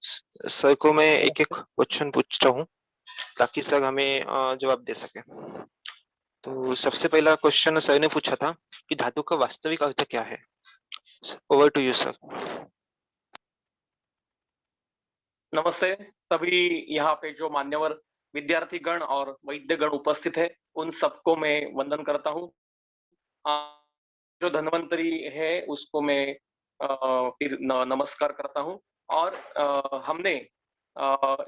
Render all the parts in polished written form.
Sir को मैं एक एक क्वेश्चन पूछता हूँ ताकि सर हमें जवाब दे सके। तो सबसे पहला क्वेश्चन सर ने पूछा था कि धातु का वास्तविक अर्थ क्या है। Over to you sir. नमस्ते सभी यहाँ पे जो मान्यवर विद्यार्थी गण और वैद्य गण उपस्थित है, उन सबको मैं वंदन करता हूँ। जो धन्वंतरी है उसको मैं फिर नमस्कार करता हूँ। और हमने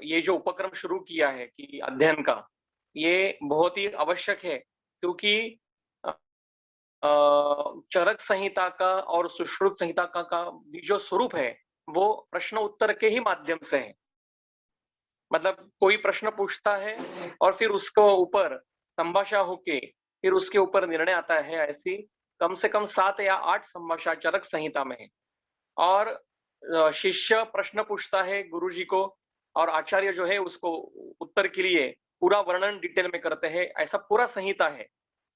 ये जो उपक्रम शुरू किया है कि अध्ययन का, ये बहुत ही आवश्यक है, क्योंकि चरक संहिता का और सुश्रुत संहिता का भी जो स्वरूप है वो प्रश्न उत्तर के ही माध्यम से है। मतलब कोई प्रश्न पूछता है और फिर उसको ऊपर संभाषा होके फिर उसके ऊपर निर्णय आता है। ऐसी कम से कम 7 या 8 संभाषा चरक संहिता में है। और शिष्य प्रश्न पूछता है गुरुजी को, और आचार्य जो है उसको उत्तर के लिए पूरा वर्णन डिटेल में करते हैं। ऐसा पूरा संहिता है।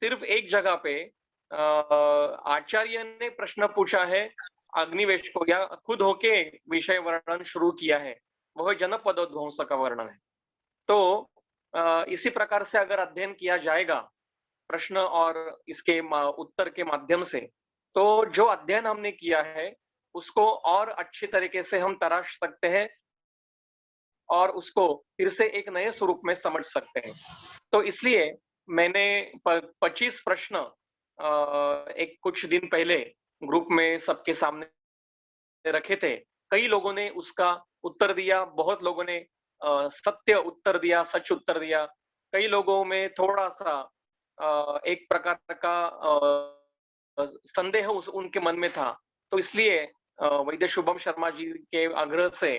सिर्फ एक जगह पे आचार्य ने प्रश्न पूछा है अग्निवेश को, या खुद होके विषय वर्णन शुरू किया है, वह जनपदोध्वंस का वर्णन है। तो इसी प्रकार से अगर अध्ययन किया जाएगा प्रश्न और इसके उत्तर के माध्यम से, तो जो अध्ययन हमने किया है उसको और अच्छी तरीके से हम तराश सकते हैं और उसको फिर से एक नए स्वरूप में समझ सकते हैं। तो इसलिए मैंने 25 प्रश्न एक कुछ दिन पहले ग्रुप में सबके सामने रखे थे। कई लोगों ने उसका उत्तर दिया, बहुत लोगों ने सत्य उत्तर दिया, सच उत्तर दिया। कई लोगों में थोड़ा-सा एक प्रकार का संदेह उस उनके मन में था। तो इसलिए वैद्य शुभम शर्मा जी के आग्रह से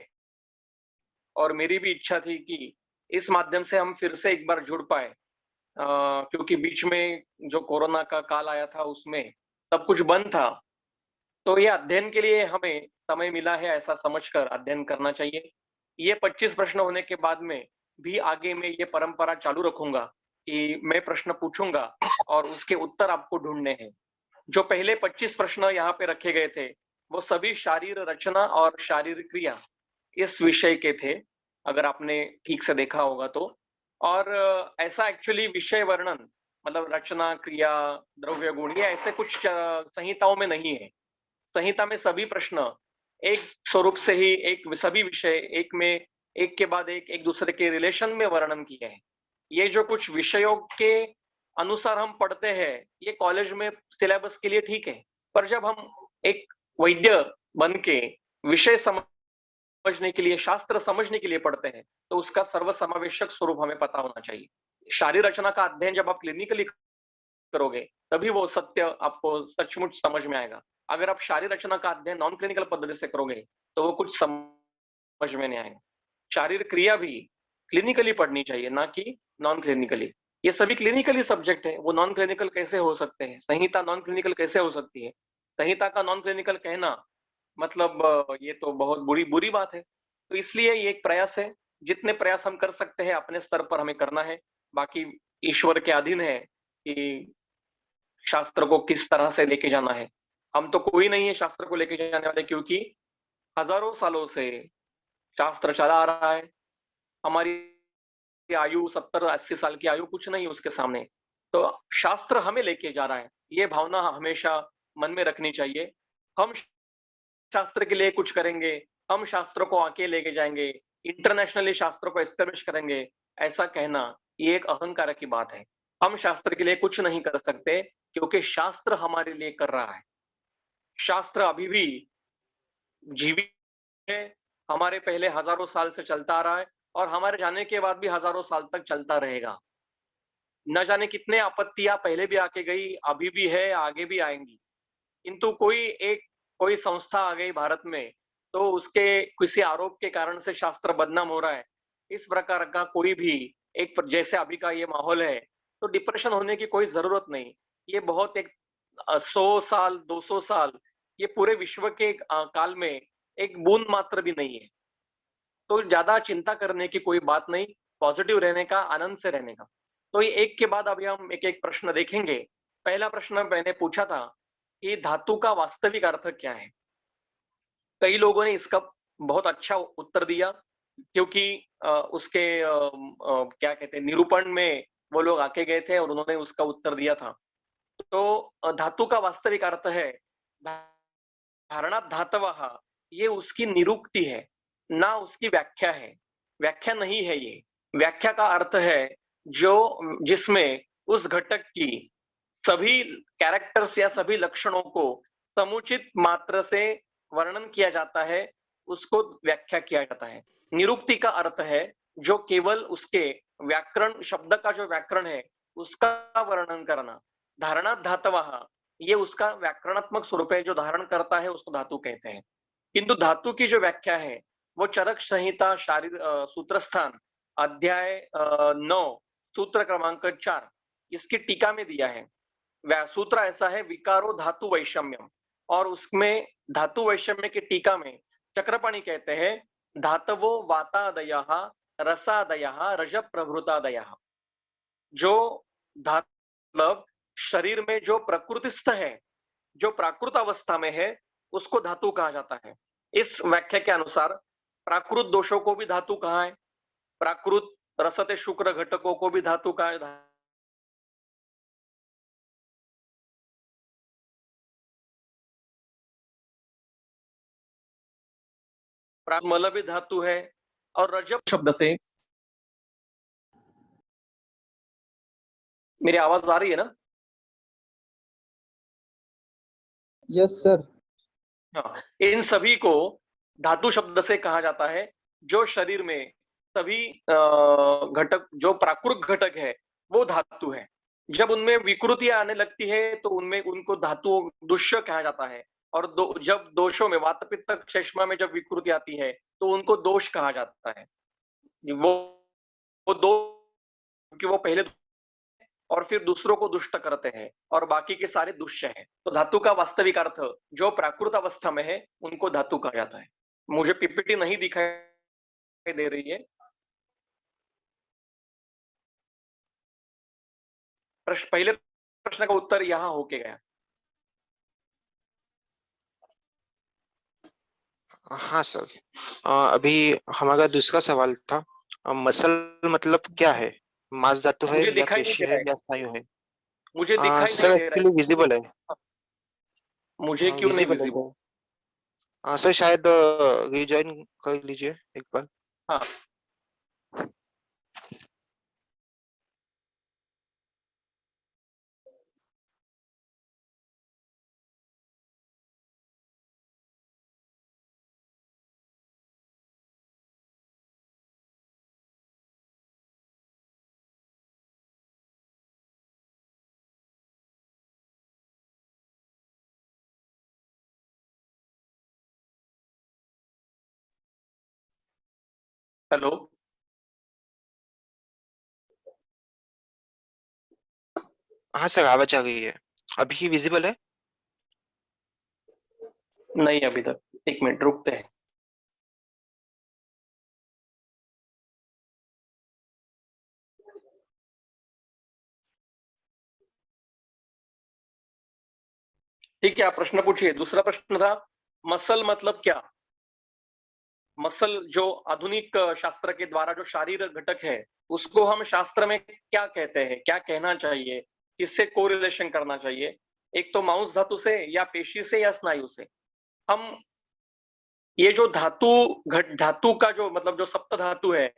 और मेरी भी इच्छा थी कि इस माध्यम से हम फिर से एक बार जुड़ पाए। क्योंकि बीच में जो कोरोना का काल आया था उसमें सब कुछ बंद था। तो ये अध्ययन के लिए हमें समय मिला है, ऐसा समझकर अध्ययन करना चाहिए। ये 25 प्रश्न होने के बाद में भी आगे मैं ये परंपरा चालू रखूंगा कि मैं प्रश्न पूछूंगा और उसके उत्तर आपको ढूंढने हैं। जो पहले 25 प्रश्न यहाँ पे रखे गए थे, वो सभी शारीर रचना और शारीर क्रिया इस विषय के थे, अगर आपने ठीक से देखा होगा तो। और ऐसा एक्चुअली विषय वर्णन, मतलब रचना, क्रिया, द्रव्य गुण, ये ऐसे कुछ संहिताओं में नहीं है। संहिता में सभी प्रश्न एक स्वरूप से ही एक सभी विषय एक में एक के बाद एक दूसरे के रिलेशन में वर्णन किए हैं। ये जो कुछ विषयों के अनुसार हम पढ़ते हैं, ये कॉलेज में सिलेबस के लिए ठीक है, पर जब हम एक वैद्य बन के विषय समझने के लिए, शास्त्र समझने के लिए पढ़ते हैं, तो उसका सर्वसमावेशक स्वरूप हमें पता होना चाहिए। शारीर रचना का अध्ययन जब आप क्लिनिकली करोगे, तभी वो सत्य आपको सचमुच समझ में आएगा। अगर आप शारीर रचना का अध्ययन नॉन क्लिनिकल पद्धति से करोगे, तो वो कुछ समझ में नहीं आएगा। शारीर क्रिया भी क्लिनिकली पढ़नी चाहिए, ना कि नॉन क्लिनिकली। ये सभी क्लिनिकली सब्जेक्ट है, वो नॉन क्लिनिकल कैसे हो सकते हैं? संहिता नॉन क्लिनिकल कैसे हो सकती है? संहिता का नॉन क्लिनिकल कहना मतलब ये तो बहुत बुरी बुरी बात है। तो इसलिए ये एक प्रयास है, जितने प्रयास हम कर सकते हैं अपने स्तर पर हमें करना है। बाकी ईश्वर के अधीन है कि शास्त्र को किस तरह से लेके जाना है। हम तो कोई नहीं है शास्त्र को लेके जाने वाले, क्योंकि हजारों सालों से शास्त्र चला आ रहा है। हमारी आयु 70-80 साल की आयु कुछ नहीं उसके सामने। तो शास्त्र हमें लेके जा रहा है, ये भावना हमेशा मन में रखनी चाहिए। हम शास्त्र के लिए कुछ करेंगे, हम शास्त्र को आगे लेके जाएंगे, इंटरनेशनली शास्त्र को एस्टेब्लिश करेंगे, ऐसा कहना ये एक अहंकार की बात है। हम शास्त्र के लिए कुछ नहीं कर सकते, क्योंकि शास्त्र हमारे लिए कर रहा है। शास्त्र अभी भी जीवित है, हमारे पहले हजारों साल से चलता आ रहा है और हमारे जाने के बाद भी हजारों साल तक चलता रहेगा। न जाने कितने आपत्तियां पहले भी आके गई, अभी भी है, आगे भी आएंगी। किंतु कोई संस्था आ गई भारत में, तो उसके किसी आरोप के कारण से शास्त्र बदनाम हो रहा है। इस प्रकार का कोई भी एक जैसे अभी का ये माहौल है, तो डिप्रेशन होने की कोई जरूरत नहीं। ये बहुत एक 100 साल 200 साल, ये पूरे विश्व के काल में एक बूंद मात्र भी नहीं है। तो ज्यादा चिंता करने की कोई बात नहीं, पॉजिटिव रहने का, आनंद से रहने का। तो ये एक के बाद अभी हम एक एक प्रश्न देखेंगे। पहला प्रश्न मैंने पूछा था कि धातु का वास्तविक अर्थ क्या है। कई लोगों ने इसका बहुत अच्छा उत्तर दिया, क्योंकि उसके क्या कहते हैं, निरूपण में वो लोग आके गए थे और उन्होंने उसका उत्तर दिया था। तो धातु का वास्तविक अर्थ है, धारणात धातवः, ये उसकी निरुक्ति है, ना उसकी व्याख्या है। व्याख्या नहीं है ये। व्याख्या का अर्थ है जो जिसमें उस घटक की सभी कैरेक्टर्स या सभी लक्षणों को समुचित मात्रा से वर्णन किया जाता है, उसको व्याख्या किया जाता है। निरुक्ति का अर्थ है जो केवल उसके व्याकरण, शब्द का जो व्याकरण है, उसका वर्णन करना। धारणात धातवः, ये उसका व्याकरणात्मक स्वरूप है, जो धारण करता है उसको धातु कहते हैं। किंतु धातु की जो व्याख्या है, वो चरक संहिता सूत्रस्थान अध्याय 9 सूत्र क्रमांक 4 इसकी टीका में दिया है। सूत्र ऐसा है, विकारो धातु वैषम्यम, और उसमें धातु वैषम्य की टीका में चक्रपाणी कहते हैं, धातवो वातादयः रसादयः रज प्रभृतादयः। जो धातु मतलब शरीर में जो प्रकृतिस्थ है, जो प्राकृत अवस्था में है, उसको धातु कहा जाता है। इस व्याख्या के अनुसार प्राकृत दोषों को भी धातु कहा है, प्राकृत रसते शुक्र घटकों को भी धातु कहा है। मल भी धातु है, और रजब शब्द से, मेरी आवाज आ रही है ना? Yes sir. हाँ, इन सभी को धातु शब्द से कहा जाता है। जो शरीर में सभी घटक, जो प्राकृत घटक है, वो धातु है। जब उनमें विकृतियां आने लगती है तो उनमें उनको धातु दुष्य कहा जाता है। और जब दोषों में वात पित्त श्लेष्मा में जब विकृति आती है तो उनको दोष कहा जाता है। वो दो, क्योंकि वो पहले और फिर दूसरों को दुष्ट करते हैं, और बाकी के सारे दुष्य हैं। तो धातु का वास्तविक अर्थ जो प्राकृत अवस्था में है, उनको धातु कहा जाता है। मुझे पीपीटी नहीं दिखाई दे रही है। पहले प्रश्न का उत्तर यहाँ होके गया। हाँ सर। अभी हमारा दूसरा सवाल था, मसल मतलब क्या है? मांस धातु है मुझे या दिखाई नहीं पेशी दे है रहा है। या स्नायु है? मुझे दिखाई नहीं सर दे रहा एक्चुअली विजिबल है। है। मुझे हाँ क्यों नहीं विजिबल है विजिबल? सर। हाँ सर, शायद रिज्वाइन कर लीजिए एक बार। हाँ, हेलो। हाँ सर, आवाज आ गई है। अभी विजिबल है। नहीं अभी तक, एक मिनट रुकते हैं। ठीक है, आप प्रश्न पूछिए। दूसरा प्रश्न था, मसल मतलब क्या? मसल जो आधुनिक शास्त्र के द्वारा जो शारीरिक घटक है, उसको हम शास्त्र में क्या कहते हैं, क्या कहना चाहिए, किससे कोरिलेशन करना चाहिए? एक तो मांस धातु से, या पेशी से, या स्नायु से। हम ये जो धातु का जो मतलब जो सप्त धातु है,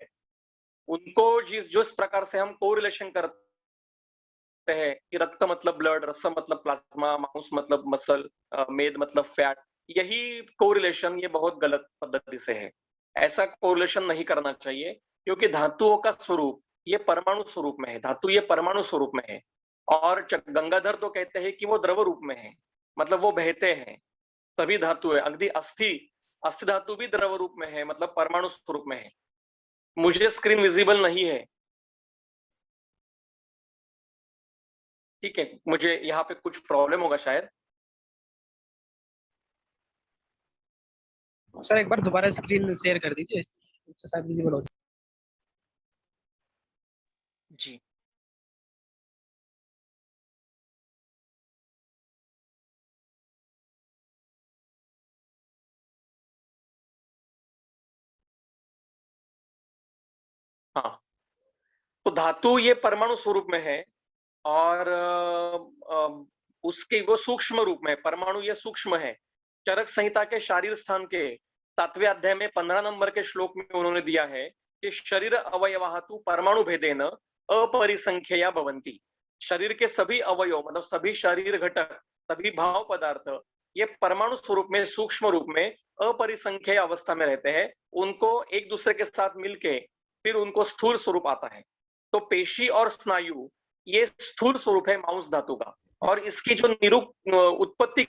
उनको जिस प्रकार से हम कोरिलेशन करते हैं कि रक्त मतलब ब्लड, रस मतलब प्लाज्मा, मांस मतलब मसल, मेद मतलब फैट, यही कोरिलेशन ये बहुत गलत पद्धति से है। ऐसा कोरिलेशन नहीं करना चाहिए, क्योंकि धातुओं का स्वरूप ये परमाणु स्वरूप में है। धातु ये परमाणु स्वरूप में है। और गंगाधर तो कहते हैं कि वो द्रव रूप में है, मतलब वो बहते हैं। सभी धातु है, अगदी अस्थि अस्थि धातु भी द्रव रूप में है, मतलब परमाणु स्वरूप में है। मुझे स्क्रीन विजिबल नहीं है। ठीक है, मुझे यहाँ पे कुछ प्रॉब्लम होगा शायद। सर एक बार दोबारा स्क्रीन शेयर कर दीजिए, उससे शायद विजिबल हो। जी। धातु ये परमाणु स्वरूप में है और उसके वो सूक्ष्म रूप में, परमाणु ये सूक्ष्म है। चरक संहिता के शारीर स्थान के 7वें अध्याय में 15 नंबर के श्लोक में उन्होंने दिया है कि शरीर अवयवाः तु परमाणु भेदेन अपरिसंख्यया भवन्ति। शरीर के सभी अवयव मतलब सभी शरीर घटक, सभी भाव पदार्थ ये परमाणु स्वरूप में, सूक्ष्म रूप में अपरिसंख्य अवस्था में रहते हैं। उनको एक दूसरे के साथ मिलके फिर उनको स्थूल स्वरूप आता है। तो पेशी और स्नायु ये स्थूल स्वरूप है मांस धातु का, और इसकी जो उत्पत्ति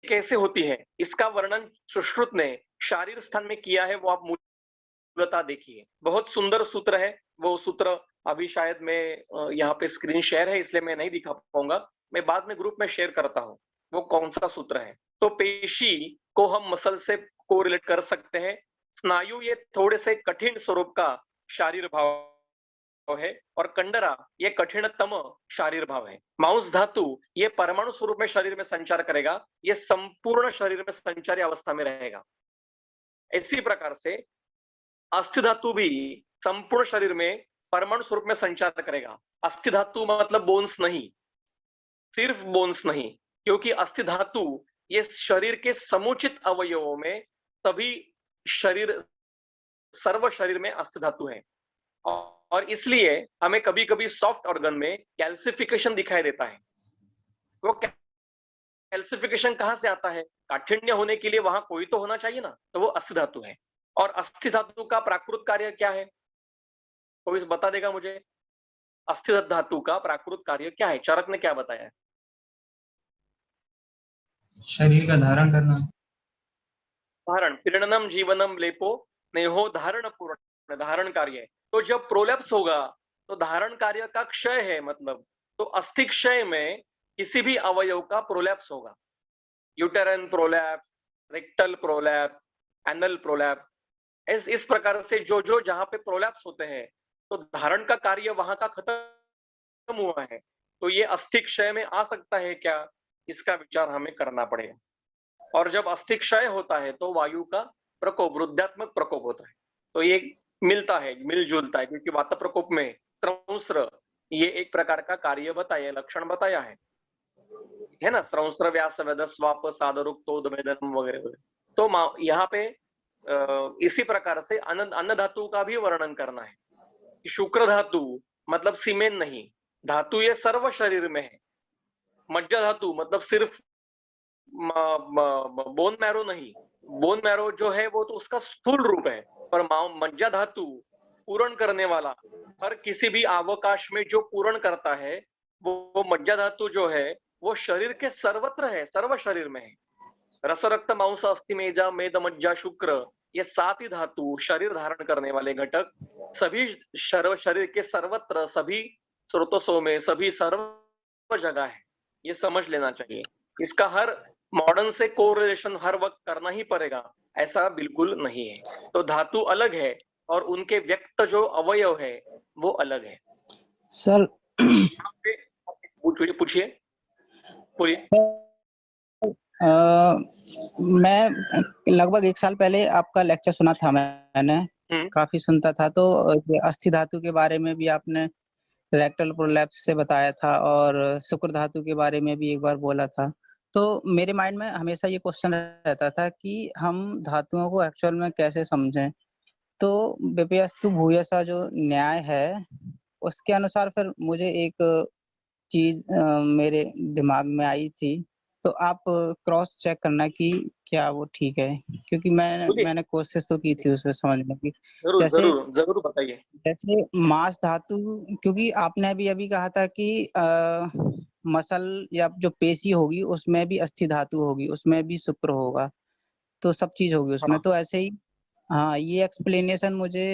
कैसे होती है इसका वर्णन सुश्रुत ने शारीर स्थान में किया है, वो आप मूलतः देखिए। बहुत सुंदर सूत्र है वो सूत्र। अभी शायद मैं यहाँ पे स्क्रीन शेयर है इसलिए मैं नहीं दिखा पाऊंगा, मैं बाद में ग्रुप में शेयर करता हूँ वो कौन सा सूत्र है। तो पेशी को हम मसल से कोरिलेट कर सकते हैं। स्नायु ये थोड़े से कठिन स्वरूप का शारीर भाव है, और कंडरा ये कठिनतम शारीर भाव है। मांस धातु ये परमाणु स्वरूप में शरीर में संचार करेगा, ये संपूर्ण शरीर में संचारी अवस्था में रहेगा। इसी प्रकार से अस्थि धातु भी संपूर्ण शरीर में परमाणु स्वरूप में संचार करेगा। अस्थि धातु मतलब बोन्स नहीं, सिर्फ बोन्स नहीं, क्योंकि अस्थि धातु ये शरीर के समुचित अवयवों में सभी शरीर, सर्व शरीर में अस्थि धातु है। और इसलिए हमें कभी कभी सॉफ्ट ऑर्गन में कैल्सिफिकेशन दिखाई देता है। वो कैल्सिफिकेशन कहां से आता है? काठिन्य होने के लिए वहां कोई तो होना चाहिए ना, तो वो अस्थि धातु है। और अस्थि धातु का प्राकृत कार्य क्या है? कोई बता देगा मुझे? अस्थि धातु का प्राकृत कार्य क्या है? चरक ने क्या बताया है? शरीर का धारण करना। धारण, पीड़नम जीवनम लेपो नेहो धारण पूर्ण, धारण कार्य। तो जब प्रोलैप्स होगा तो धारण कार्य का क्षय है, मतलब तो अस्थि क्षय में किसी भी अवयव का प्रोलैप्स होगा। Uterine prolapse, rectal prolapse, anal prolapse, इस प्रकार से जो जहां पे प्रोलैप्स होते हैं तो धारण का कार्य वहां का खत्म हुआ है। तो ये अस्थि क्षय में आ सकता है क्या, इसका विचार हमें करना पड़ेगा। और जब अस्थि क्षय होता है तो वायु का प्रकोप, वृद्धात्मक प्रकोप होता है। तो ये मिलता है, मिलजुलता है, क्योंकि वात प्रकोप में स्रंस्र ये एक प्रकार का कार्य बताया, लक्षण बताया है ना, स्रंस्र व्यास वेदस्वाप सादरुक्तोदमेदनम वगैरह। तो यहाँ पे इसी प्रकार से अन्न धातु का भी वर्णन करना है। शुक्र धातु मतलब सीमेन नहीं, धातु ये सर्व शरीर में है। मज्जा धातु मतलब सिर्फ बोन मैरो नहीं, बोन मैरो जो है वो तो उसका स्थूल रूप है, पर मज्जा धातु पूर्ण करने वाला, हर किसी भी अवकाश में जो पूर्ण करता है वो मज्जा धातु जो है वो शरीर के सर्वत्र है, सर्व शरीर में है। रस रक्त मांस अस्थि मेजा मेद मज्जा शुक्र, ये 7 ही धातु शरीर धारण करने वाले घटक सभी शरीर के सर्वत्र, सभी स्रोतों में, सभी सर्व जगह है। ये समझ लेना चाहिए। इसका हर मॉडर्न से कोरिलेशन हर वक्त करना ही पड़ेगा, ऐसा बिल्कुल नहीं है। तो धातु अलग है और उनके व्यक्त जो अवयव है वो अलग है। सर पूछिए पूछिए। मैं लगभग 1 साल पहले आपका लेक्चर सुना था, मैंने काफी सुनता था। तो अस्थि धातु के बारे में भी आपने रेक्टल प्रोलैप्स से बताया था, और शुक्र धातु के बारे में भी एक बार बोला था। तो मेरे माइंड में हमेशा ये क्वेश्चन रहता था कि हम धातुओं को एक्चुअल में कैसे समझें। तो विपर्यस्तु भूयसा जो न्याय है उसके अनुसार फिर मुझे एक चीज मेरे दिमाग में आई थी, तो आप क्रॉस चेक करना कि क्या वो ठीक है, क्योंकि मैंने कोशिश तो की थी उसमें समझने की। जरूर बताइए। जैसे मांस धातु, क्योंकि आपने भी अभी कहा था कि मसल या जो पेशी होगी उसमें भी अस्थि धातु होगी, उसमें भी शुक्र होगा, तो सब चीज होगी उसमें। तो ऐसे ही हाँ, ये एक्सप्लेनेशन मुझे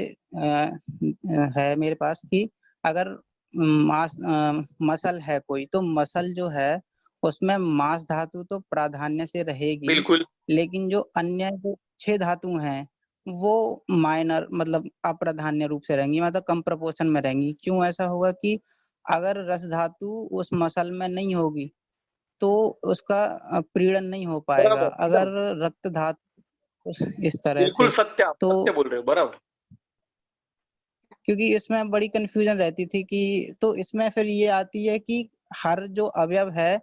है मेरे पास कि अगर मसल है कोई, तो मसल जो है उसमें मांस धातु तो प्राधान्य से रहेगी, बिल्कुल। लेकिन जो अन्य जो 6 धातु हैं वो माइनर मतलब अप्राधान्य रूप से रहेंगी, मतलब कम प्रपोर्शन में रहेंगी। क्यों ऐसा होगा कि अगर रस धातु उस मसल में नहीं होगी तो उसका प्रीड़न नहीं हो पाएगा। अगर रक्त धातु इस तरह बिल्कुल से, सत्य तो बोल रहे हो, बराबर। क्योंकि इसमें बड़ी कंफ्यूजन रहती थी कि तो इसमें फिर ये आती है कि हर जो अवयव है,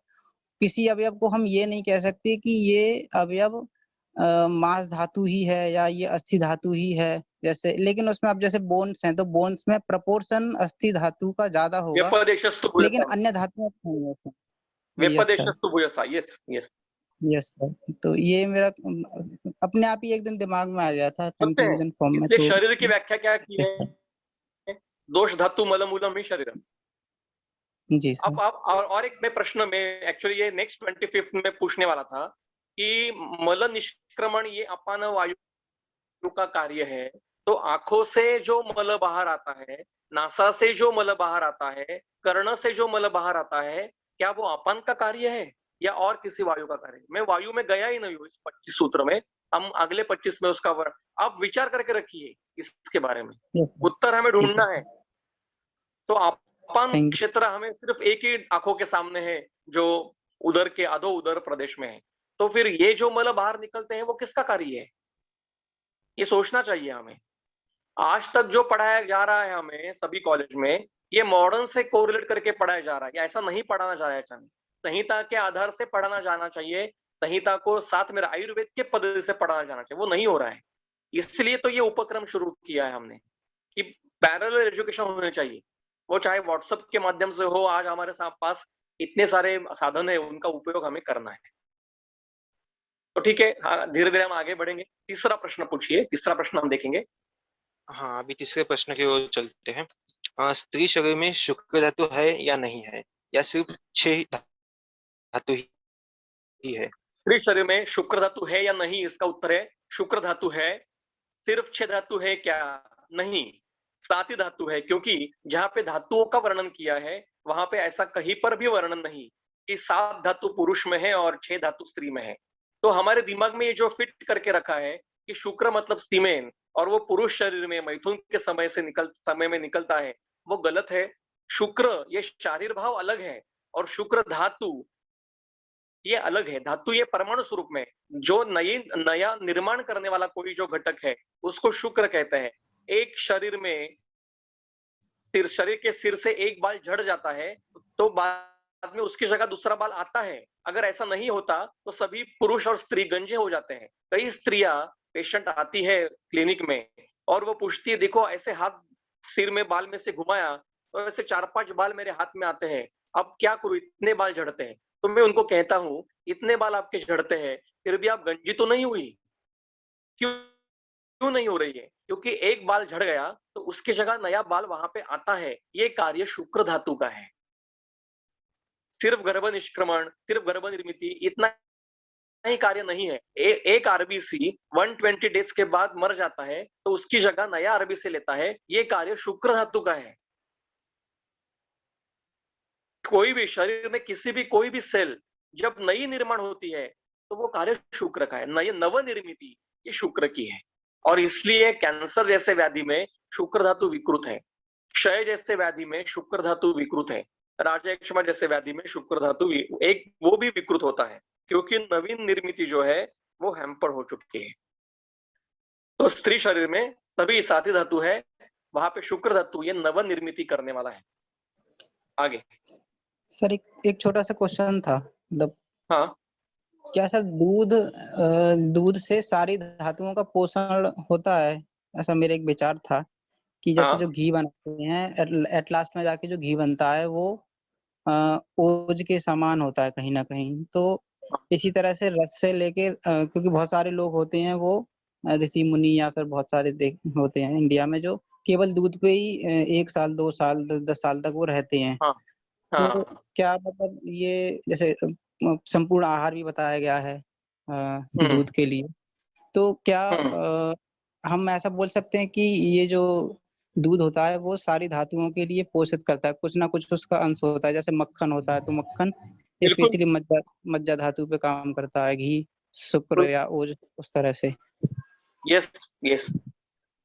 किसी अवयव को हम ये नहीं कह सकते कि ये अवयव मांस धातु ही है या ये अस्थि धातु ही है, जैसे लेकिन उसमें अब जैसे बोन्स हैं तो बोन्स में प्रपोर्शन अस्थि धातु का ज्यादा होगा, व्यपदेशस्तु लेकिन भूयसा, अन्य धातुओं में नहीं होता। यस सर, व्यपदेशस्तु भूयसा, यस यस। Yes sir. तो ये मेरा अपने आप ही एक दिन दिमाग में आ गया था सुनते हैं, कंफ्यूजन फॉर्म में, इसलिए तो शरीर की व्याख्या क्या की यस है? सर। दोष धातु मलमूलम ही शरीरम। जी सर। अब आप और एक मैं प्रश्न में एक्चुअली ये नेक्स्ट 25th में पूछने वाला था कि मल निष्क्रमण ये अपान वायु का कार्य है, तो आंखों से जो मल बाहर आता है, नासा से जो मल बाहर आता है, कर्ण से जो मल बाहर आता है, क्या वो अपान का कार्य है या और किसी वायु का कार्य? मैं वायु में गया ही नहीं हूँ इस 25 सूत्र में, हम अगले 25 में उसका आप विचार करके रखिए इसके बारे में, यस सर, उत्तर हमें ठीक है ढूंढना है। सर। तो अपान थैंक यू। क्षेत्र हमें सिर्फ एक ही आंखों के सामने है जो उदर के अधो उदर प्रदेश में है, तो फिर ये जो मल बाहर निकलते हैं वो किसका कार्य है? ये सोचना चाहिए हमें। आज तक जो पढ़ाया जा रहा है हमें सभी कॉलेज में, ये मॉडर्न से कोरिलेट करके पढ़ाया जा रहा है, ऐसा नहीं पढ़ाना जा रहा है हमें। संहिता के आधार से पढ़ाना जाना चाहिए, संहिता को साथ में आयुर्वेद के पद्धति से पढ़ाना जाना चाहिए, वो नहीं हो रहा है। इसलिए तो ये उपक्रम शुरू किया है हमने कि पैरेलल एजुकेशन होने चाहिए, वो चाहे व्हाट्सएप के माध्यम से हो। आज हमारे पास इतने सारे साधन है, उनका उपयोग हमें करना है। तो ठीक है, धीरे धीरे हम आगे बढ़ेंगे। तीसरा प्रश्न पूछिए, तीसरा प्रश्न हम देखेंगे। हाँ, अभी तीसरे प्रश्न की ओर चलते हैं। स्त्री शरीर में शुक्र धातु है या नहीं है, या सिर्फ 6 धातु ही है? स्त्री शरीर में शुक्र धातु है या नहीं, इसका उत्तर है शुक्र धातु है। सिर्फ 6 धातु है क्या? नहीं, 7 ही धातु है, क्योंकि जहां पे धातुओं का वर्णन किया है वहां पे ऐसा कहीं पर भी वर्णन नहीं कि 7 धातु पुरुष में है और 6 धातु स्त्री में है। तो हमारे दिमाग में ये जो फिट करके रखा है कि शुक्र मतलब सीमेन और वो पुरुष शरीर में मैथुन के समय में निकलता है, वो गलत है। शुक्र ये शारीर भाव अलग है और शुक्र धातु ये अलग है। धातु ये परमाणु स्वरूप में जो नया निर्माण करने वाला कोई जो घटक है उसको शुक्र कहते हैं। एक शरीर में शरीर के सिर से एक बाल झड़ जाता है तो बाद में उसकी जगह दूसरा बाल आता है। अगर ऐसा नहीं होता तो सभी पुरुष और स्त्री गंजे हो जाते हैं। कई स्त्रियां पेशेंट आती है क्लिनिक में और वो पूछती है, देखो ऐसे हाथ सिर में बाल में से घुमाया तो ऐसे 4-5 बाल मेरे हाथ में आते हैं, अब क्या करूं, इतने बाल झड़ते हैं। तो मैं उनको कहता हूं, इतने बाल आपके झड़ते हैं फिर भी आप गंजी तो नहीं हुई? क्यों नहीं हो रही है? क्योंकि एक बाल झड़ गया तो उसकी जगह नया बाल वहां पे आता है। ये कार्य शुक्र धातु का है। सिर्फ गर्भ निष्क्रमण, सिर्फ गर्भ निर्मिति इतना ही कार्य नहीं है। एक आरबीसी 120 डेज के बाद मर जाता है तो उसकी जगह नया आरबीसी लेता है, ये कार्य शुक्र धातु का है। कोई भी शरीर में किसी भी कोई भी सेल जब नई निर्माण होती है तो वो कार्य शुक्र का है। नई नवनिर्मिति ये शुक्र की है और इसलिए कैंसर जैसे व्याधि में शुक्र धातु विकृत है, क्षय जैसे व्याधि में शुक्र धातु विकृत है, राजयक्षमा जैसे व्याधि में शुक्र धातु एक वो भी विकृत होता है क्योंकि नवीन निर्मिति जो है वो हैम्पर हो चुकी है। तो स्त्री शरीर में सभी 7 धातु है, वहां पे शुक्र धातु ये नवनिर्मिति करने वाला है। आगे सर एक छोटा सा क्वेश्चन था, मतलब हाँ, क्या सर दूध से सारी धातुओं का पोषण होता है? ऐसा मेरा एक विचार था कि जैसे जो घी बनाते हैं एट लास्ट में जाके जो घी बनता है वो ओज के समान होता है कहीं ना कहीं। तो इसी तरह से रस से लेके क्योंकि बहुत सारे लोग होते हैं वो ऋषि मुनि या फिर बहुत सारे होते हैं इंडिया में जो केवल दूध पे ही 1 साल 2 साल 10 साल तक वो रहते हैं। तो क्या मतलब ये जैसे संपूर्ण आहार भी बताया गया है दूध के लिए, तो क्या हम ऐसा बोल सकते हैं कि ये जो दूध होता है वो सारी धातुओं के लिए पोषित करता है, कुछ ना कुछ उसका अंश होता है? जैसे मक्खन होता है तो मक्खन स्पेशली मज्जा धातु पे काम करता है, घी शुक्र या ओज उस तरह से। यस यस,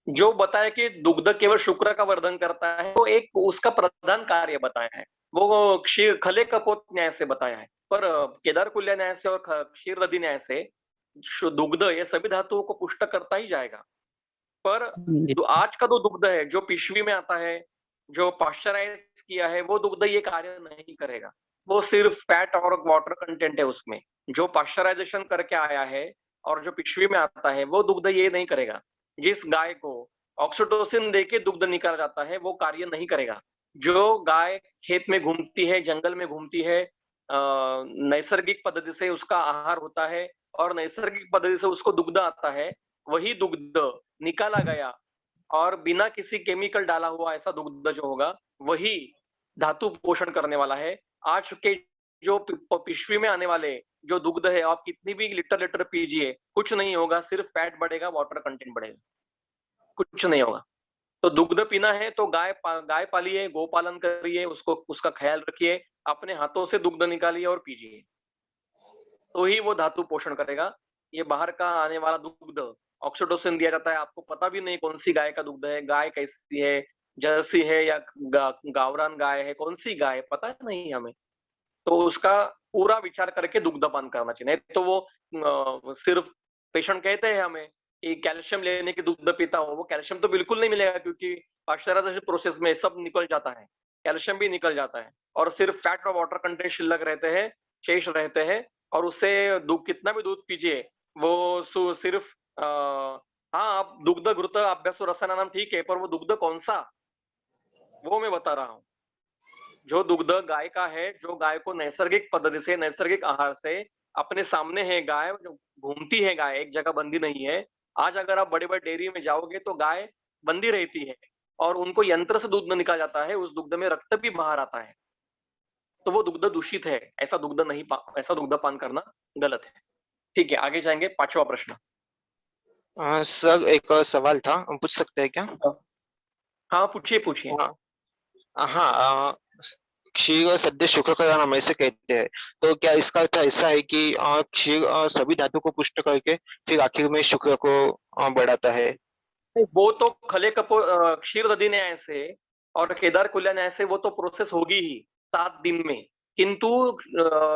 जो बताया कि दुग्ध केवल शुक्र का वर्धन करता है तो एक उसका प्रधान कार्य बताया है, वो क्षीर खले कपोत न्याय से बताया है, पर केदार कुल्य न्याय से और क्षीर नदी न्याय से दुग्ध ये सभी धातुओं को पुष्ट करता ही जाएगा। पर जी। आज का जो दुग्ध है जो पिशवी में आता है, जो पाश्चराइज किया है, वो दुग्ध ये कार्य नहीं करेगा। वो सिर्फ फैट और वाटर कंटेंट है उसमें। जो पाश्चराइजेशन करके आया है और जो पिशवी में आता है वो दुग्ध ये नहीं करेगा। जिस गाय को ऑक्सीटोसिन देके दुग्ध निकाला जाता है वो कार्य नहीं करेगा। जो गाय खेत में घूमती है, जंगल में घूमती है, नैसर्गिक पद्धति से उसका आहार होता है और नैसर्गिक पद्धति से उसको दुग्ध आता है, वही दुग्ध निकाला गया और बिना किसी केमिकल डाला हुआ ऐसा दुग्ध जो होगा वही धातु पोषण करने वाला है। आज के जो पिशवी में आने वाले जो दुग्ध है, आप कितनी भी लीटर लीटर पीजिए, कुछ नहीं होगा, सिर्फ फैट बढ़ेगा, वाटर कंटेंट बढ़ेगा, कुछ नहीं होगा। तो दुग्ध पीना है तो गाय पालिए, गोपालन करिए, उसको उसका ख्याल रखिए, अपने हाथों से दुग्ध निकालिए और पीजिए, तो ही वो धातु पोषण करेगा। ये बाहर का आने वाला दुग्ध ऑक्सीटोसिन दिया जाता है, आपको पता भी नहीं कौन सी गाय का दुग्ध है, गाय कैसी है, जर्सी है या गावरान गाय है, कौन सी गाय है पता नहीं हमें। तो उसका पूरा विचार करके दुग्धपान करना चाहिए, नहीं तो वो सिर्फ पेशेंट कहते हैं हमें कि कैल्शियम लेने के दुग्ध पीता हो, वो कैल्शियम तो बिल्कुल नहीं मिलेगा क्योंकि पाश्चराइजेशन प्रोसेस में सब निकल जाता है, कैल्शियम भी निकल जाता है और सिर्फ फैट और वाटर कंटेंट शिल्लक रहते हैं, शेष रहते हैं और उससे कितना भी दूध पीजिए वो सिर्फ हाँ, आप दुग्ध घृत अभ्यासो रसायनम ठीक है, पर वो दुग्ध कौन सा, वो मैं बता रहा हूँ। जो दुग्ध गाय का है, जो गाय को नैसर्गिक पद्धति से, नैसर्गिक आहार से अपने सामने है, गाय जो घूमती है, गाय एक जगह बंदी नहीं है। आज अगर आप बड़े बड़े डेयरी में जाओगे तो गाय बंदी रहती है और उनको यंत्र से दूध निकाला जाता है, उस दुग्ध में रक्त भी बाहर आता है, तो वो दुग्ध दूषित है। ऐसा दुग्ध पान करना गलत है। ठीक है, आगे जाएंगे। 5वां प्रश्न। सर एक सवाल था, हम पूछ सकते हैं क्या? हाँ, पूछिए। हाँ, क्षीर सद्य शुक्र का नाम ऐसे कहते हैं, तो क्या इसका अर्थ ऐसा है कि क्षीर सभी धातु को पुष्ट करके फिर आखिर में शुक्र को बढ़ाता है? वो तो खले क्षीर दधी न्याय से और केदार कुल्या न्याय से वो तो प्रोसेस होगी ही 7 दिन में, किंतु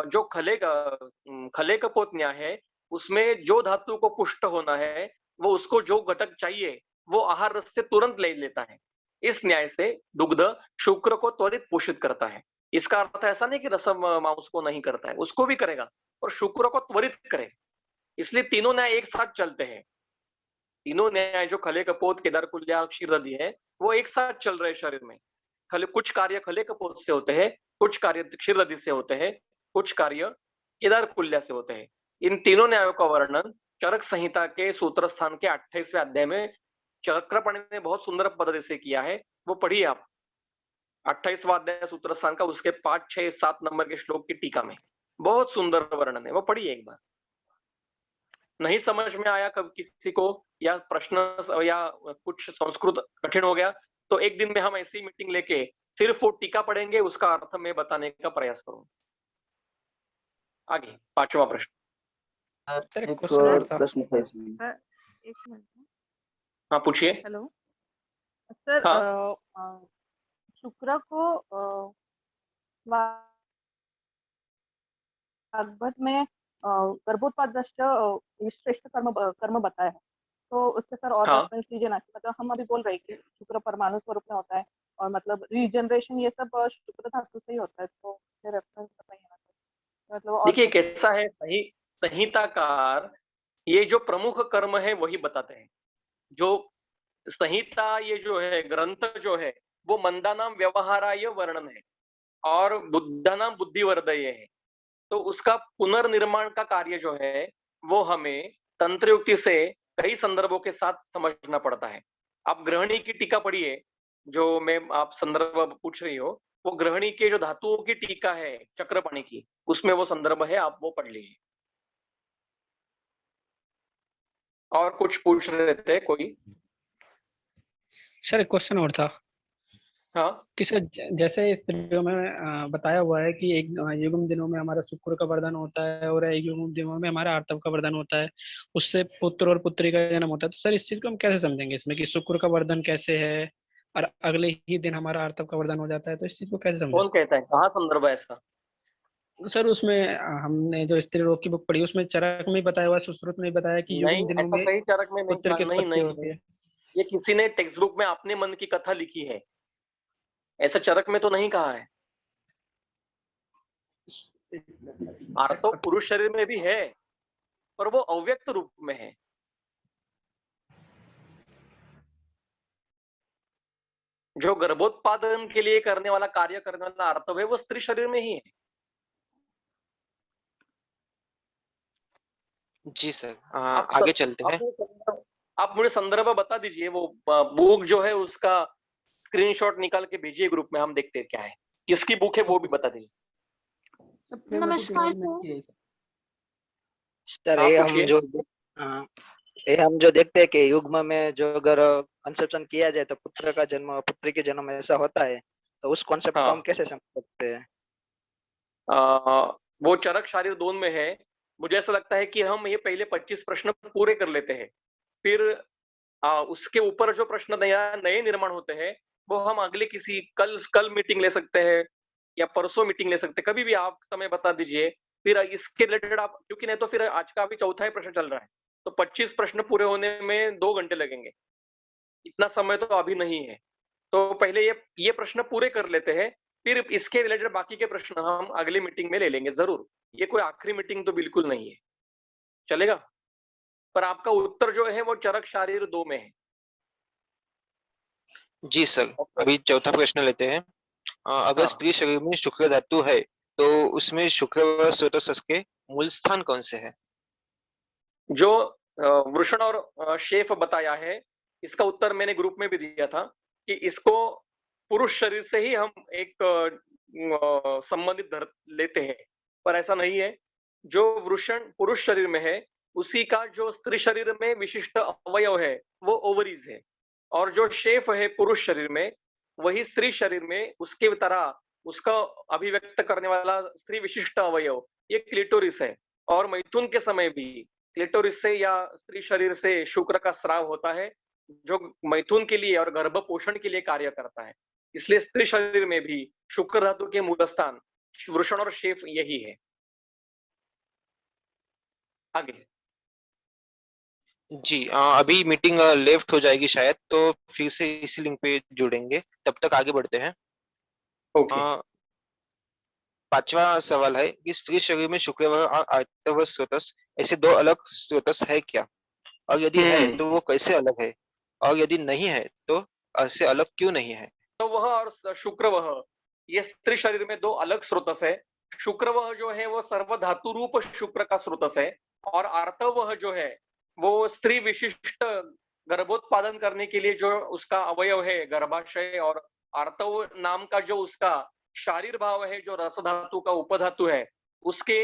जो खले कपोत न्याय है उसमें जो धातु को पुष्ट होना है वो उसको जो घटक चाहिए वो आहार रस से तुरंत ले लेता है। इस न्याय से दुग्ध शुक्र को त्वरित पोषित करता है। इसका अर्थ ऐसा नहीं कि रसम मांस को नहीं करता है, उसको भी करेगा और शुक्र को त्वरित करेगा। इसलिए तीनों न्याय एक साथ चलते हैं। तीनों न्याय जो खले कपोत, केदार कुल्या, क्षीर दधी है, वो एक साथ चल रहे शरीर में। कुछ कार्य खले कपोत से होते हैं, कुछ कार्य क्षीर दधी से होते हैं, कुछ कार्य केदार कुल्या से होते हैं। इन तीनों न्यायों का वर्णन चरक संहिता के सूत्र स्थान के 28वें अध्याय में चक्रपाणि ने बहुत सुंदर पद्धति से किया है, वो पढ़िए आप। 28वां अध्याय सूत्र स्थान का, उसके 5, 6, 7 नंबर के श्लोक की टीका में बहुत सुंदर वर्णन है, वो पढ़िए एक बार। नहीं समझ में आया कब किसी को या प्रश्न या कुछ संस्कृत कठिन हो गया तो एक दिन में हम ऐसी मीटिंग लेके सिर्फ वो टीका पढ़ेंगे, उसका अर्थ मैं बताने का प्रयास करूंगा। आगे 5वां प्रश्न। सर एक क्वेश्चन और था। प्रश्न था इसमें। एक मिनट। हाँ, पूछिए। हेलो सर, हाँ। शुक्र को भागवत में गर्भोत्पाद श्रेष्ठ कर्म बताया है, तो उसके सर और हाँ। रेफरेंस लीजिए ना। मतलब हम अभी बोल रहे हैं कि शुक्र परमाणु स्वरूप में होता है और मतलब रीजनरेशन ये सब शुक्र धातु से ही होता है, तो रेफरेंस बताइए ना मतलब। और देखिए कैसा है, सही संहिताकार ये जो प्रमुख कर्म है वही बताते हैं। जो संहिता ये जो है ग्रंथ जो है वो मंदानाम व्यवहाराय वर्णन है और बुद्धानाम बुद्धिवर्धय है, तो उसका पुनर्निर्माण का कार्य जो है वो हमें तंत्र युक्ति से कई संदर्भों के साथ समझना पड़ता है। आप गृहिणी की टीका पढ़िए, जो मैं आप संदर्भ पूछ रही हो, वो गृहिणी के जो धातुओं की टीका है चक्रपाणि की, उसमें वो संदर्भ है, आप वो पढ़ लीजिए। और कुछ पूछ रहे थे कोई? सर एक क्वेश्चन और था। हाँ, कि सर जैसे इस वीडियो में बताया हुआ है कि एक युग्म दिनों में हमारा शुक्र का वरदान होता है और एक युग्म दिनों में हमारा आर्तव का वरदान होता है, उससे पुत्र और पुत्री का जन्म होता है। तो सर इस चीज को हम कैसे समझेंगे इसमें कि शुक्र का वरदान कैसे है और अगले ही दिन हमारा आर्तव का वरदान हो जाता है, तो इस चीज को कैसे कौन समझें? कहता है, कहाँ संदर्भ है इसका? सर उसमें हमने जो स्त्री रोग की बुक पढ़ी उसमें चरक में बताया हुआ है, सुश्रुत में बताया कि नहीं, युग्म दिनों ऐसा में कहीं चरक में नहीं पुत्र कहा। की नहीं उत्पत्ति नहीं होती है। ये किसी ने टेक्स्ट बुक में अपने मन की कथा लिखी है, ऐसा चरक में तो नहीं कहा है। आर्तव पुरुष शरीर में भी है, पर वो अव्यक्त रूप में है। जो गर्भोत्पादन के लिए करने वाला, कार्य करने वाला आर्तव है, वो स्त्री शरीर में ही है। जी सर, आप आगे चलते हैं। आप मुझे संदर्भ बता दीजिए, वो बुक जो है उसका स्क्रीनशॉट निकाल के भेजिए ग्रुप में, हम देखते हैं क्या है, किसकी बुक है वो भी बता दीजिए। नमस्कार सर। सर आप ये पूछिए। हाँ, ये हम जो देखते हैं कि युग्म में जो अगर कंसेप्शन किया जाए तो पुत्र का जन्म पुत्री के जन्म ऐसा होता है, तो उस कॉन्सेप्ट को हम कैसे समझ सकते हैं? वो चरक शारीर दोन में है। मुझे ऐसा लगता है कि हम ये पहले 25 प्रश्न पूरे कर लेते हैं, फिर उसके ऊपर जो प्रश्न नए निर्माण होते हैं वो हम अगले किसी कल मीटिंग ले सकते हैं या परसों मीटिंग ले सकते हैं, कभी भी आप समय बता दीजिए। फिर इसके रिलेटेड आप, क्योंकि नहीं तो फिर आज का अभी चौथा ही प्रश्न चल रहा है, तो 25 प्रश्न पूरे होने में 2 घंटे लगेंगे, इतना समय तो अभी नहीं है। तो पहले ये प्रश्न पूरे कर लेते हैं, फिर इसके रिलेटेड बाकी के प्रश्न हम अगली मीटिंग में ले लेंगे जरूर। ये कोई आखिरी मीटिंग तो बिल्कुल नहीं है, चलेगा? पर आपका उत्तर जो है वो चरक शारीर 2 में है। जी सर, अभी चौथा प्रश्न लेते हैं। अगर हाँ। स्त्री शरीर में शुक्र धातु है तो उसमें शुक्र व स्रोतस के मूल स्थान कौन से है? जो वृषण और शेफ बताया है, इसका उत्तर मैंने ग्रुप में भी दिया था कि इसको पुरुष शरीर से ही हम एक संबंधित लेते हैं, पर ऐसा नहीं है। जो वृषण पुरुष शरीर में है, उसी का जो स्त्री शरीर में विशिष्ट अवयव है वो ओवरीज है, और जो शेफ है पुरुष शरीर में, वही स्त्री शरीर में उसके तरह उसका अभिव्यक्त करने वाला स्त्री विशिष्ट अवयव ये क्लिटोरिस है। और मैथुन के समय भी क्लिटोरिस से या स्त्री शरीर से शुक्र का स्राव होता है, जो मैथुन के लिए और गर्भ पोषण के लिए कार्य करता है। इसलिए स्त्री शरीर में भी शुक्र धातु के मूल स्थान वृषण और शेफ यही है। आगे जी, अभी मीटिंग लेफ्ट हो जाएगी शायद, तो फिर से इसी लिंक पे जुड़ेंगे, तब तक आगे बढ़ते हैं। ओके। 5वां सवाल है कि स्त्री शरीर में शुक्र और आर्तव स्रोतस ऐसे 2 अलग स्रोतस है क्या? और यदि है तो वो कैसे अलग है? और यदि नहीं है तो ऐसे अलग क्यों नहीं है? तो वह और शुक्र वह, ये स्त्री शरीर में 2 अलग स्रोतस है। शुक्र वह जो है वो सर्व धातु रूप शुक्र का स्रोतस है, और आर्तव वह जो है वो स्त्री विशिष्ट गर्भोत्पादन करने के लिए जो उसका अवयव है गर्भाशय, और आर्तव नाम का जो उसका शारीर भाव है जो रस धातु का उपधातु है, उसके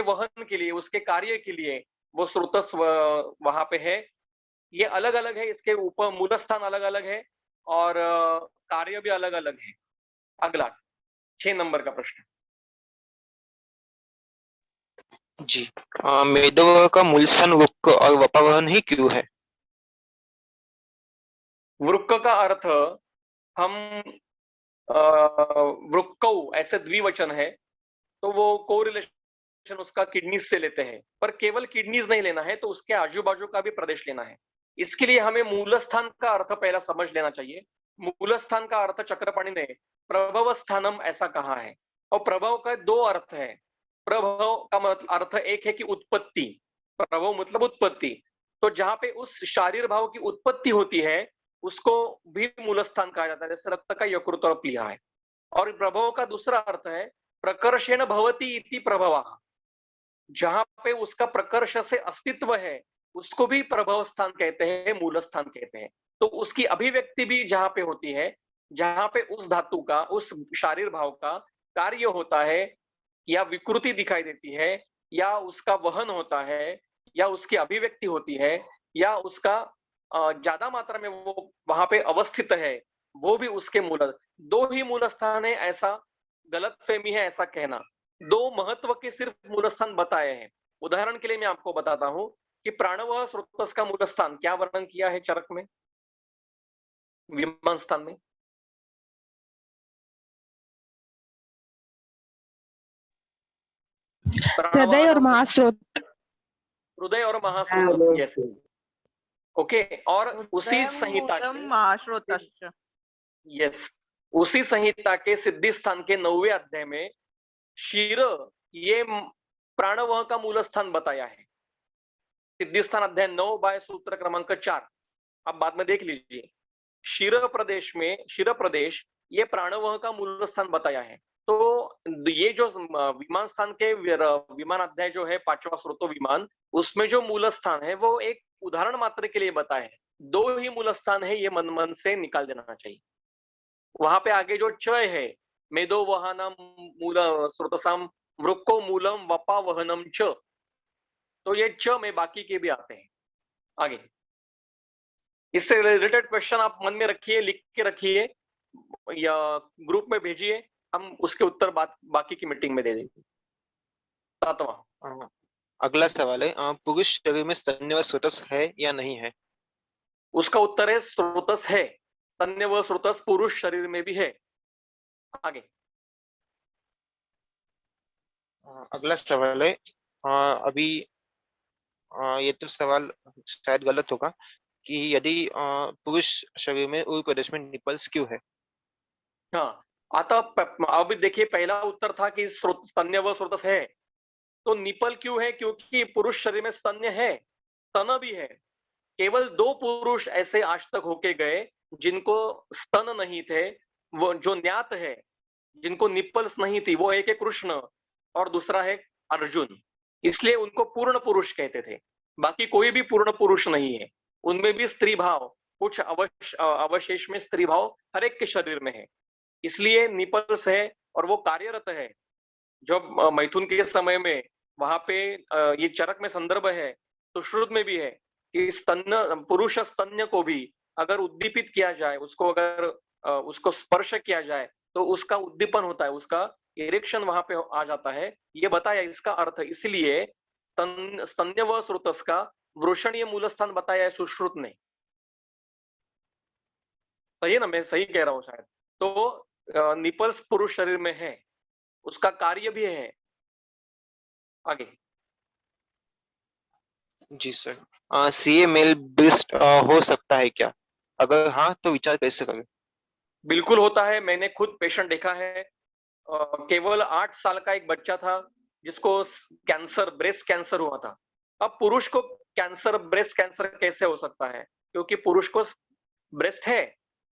वहन के लिए, उसके कार्य के लिए वो स्रोतस वहां पे है। ये अलग अलग है, इसके ऊपर मूल स्थान अलग अलग है और कार्य भी अलग अलग है। अगला 6 नंबर का प्रश्न। जी, मेदोह का मूल स्थान वृक्क और वपावहन ही क्यों है? वृक्क का अर्थ हम वृक्कौ ऐसे द्विवचन है, तो वो कोरिलेशन उसका किडनीज से लेते हैं, पर केवल किडनीज नहीं लेना है, तो उसके आजू बाजू का भी प्रदेश लेना है। इसके लिए हमें मूल स्थान का अर्थ पहला समझ लेना चाहिए। मूल स्थान का अर्थ चक्रपाणी ने प्रभव स्थानम ऐसा कहा है, और प्रभव का 2 अर्थ है। प्रभव का मतलब अर्थ एक है कि उत्पत्ति, प्रभव मतलब उत्पत्ति, तो जहां पे उस शारीर भाव की उत्पत्ति होती है उसको भी मूल स्थान कहा जाता है, जैसे रक्त का यकृत और प्लीहा है। और प्रभव का दूसरा अर्थ है प्रकर्षेण भवति इति प्रभवः, जहां पे उसका प्रकर्ष से अस्तित्व है उसको भी प्रभव स्थान कहते हैं, मूल स्थान कहते हैं। तो उसकी अभिव्यक्ति भी जहां पे होती है, जहां पे उस धातु का, उस शारीर भाव का कार्य होता है, या विकृति दिखाई देती है, या उसका वहन होता है, या उसकी अभिव्यक्ति होती है, या उसका ज्यादा मात्रा में वो वहां पे अवस्थित है, वो भी उसके मूल 2 ही मूल स्थान है, ऐसा गलतफहमी है ऐसा कहना। 2 महत्व के सिर्फ मूल स्थान बताए हैं। उदाहरण के लिए मैं आपको बताता हूं कि प्राणवह स्रोतस का मूल स्थान क्या वर्णन किया है चरक में, विमान स्थान में? हृदय और महास्रोत। हृदय और महास्रोत, यस। ओके, और उसी संहिता श्रोतश्च। यस, उसी संहिता के सिद्धि स्थान के 9वें अध्याय में क्षीर ये प्राणवह का मूल स्थान बताया है। सिद्धि स्थान अध्याय 9 बाय सूत्र क्रमांक 4, आप बाद में देख लीजिए। क्षीर प्रदेश ये प्राणवह का मूल स्थान बताया है। तो ये जो विमान स्थान के विमान अध्याय जो है 5वां स्रोतो विमान, उसमें जो मूल स्थान है वो एक उदाहरण मात्र के लिए बताया है। 2 ही मूल स्थान है, ये मन से निकाल देना चाहिए। वहां पे आगे जो च है, मेदो वहानम मूल स्रोतसाम वृक्को मूलम वपा वहनम च, तो ये च में बाकी के भी आते हैं। आगे इससे रिलेटेड क्वेश्चन आप मन में रखिए, लिख के रखिए या ग्रुप में भेजिए, हम उसके उत्तर बाकी की मीटिंग में दे देंगे। 7वां अगला सवाल है, पुरुष शरीर में स्तन्य व स्रोतस है या नहीं है? उसका उत्तर है स्रोतस है। स्तन्य व स्रोतस पुरुष शरीर में भी है। आगे अगला सवाल है, अभी ये तो सवाल शायद गलत होगा कि यदि पुरुष शरीर में उर प्रदेश में निपल्स क्यों है? हाँ, आता अभी देखिए, पहला उत्तर था कि स्तन्य व स्रोतस है, तो निपल क्यों है? क्योंकि पुरुष शरीर में स्तन्य है, स्तन भी है। केवल 2 पुरुष ऐसे आज तक होके गए जिनको स्तन नहीं थे, वो जो ज्ञात है, जिनको निपल्स नहीं थी, वो एक है कृष्ण और दूसरा है अर्जुन, इसलिए उनको पूर्ण पुरुष कहते थे। बाकी कोई भी पूर्ण पुरुष नहीं है, उनमें भी स्त्री भाव, कुछ अवशेष में स्त्री भाव हर एक के शरीर में है, इसलिए निपल्स है और वो कार्यरत है। जब मैथुन के समय में वहां पे ये चरक में संदर्भ है, तो श्रुत में भी है कि स्तन्य पुरुष स्तन्य को भी अगर उद्दीपित किया जाए, उसको अगर उसको स्पर्श किया जाए तो उसका उद्दीपन होता है, उसका इरेक्शन वहां पे आ जाता है, ये बताया इसका अर्थ। इसलिए स्तन्य व स्रोतस का वृषणीय मूल स्थान बताया है सुश्रुत ने। सही है ना, मैं सही कह रहा हूं शायद? तो निपल्स पुरुष शरीर में है, उसका कार्य भी है। आगे जी सर, सीए मेल ब्रेस्ट हो सकता है क्या? अगर हाँ तो विचार कैसे करें? बिल्कुल होता है, मैंने खुद पेशेंट देखा है। केवल 8 साल का एक बच्चा था जिसको कैंसर, ब्रेस्ट कैंसर हुआ था। अब पुरुष को कैंसर, ब्रेस्ट कैंसर कैसे हो सकता है? क्योंकि पुरुष को ब्रेस्ट है,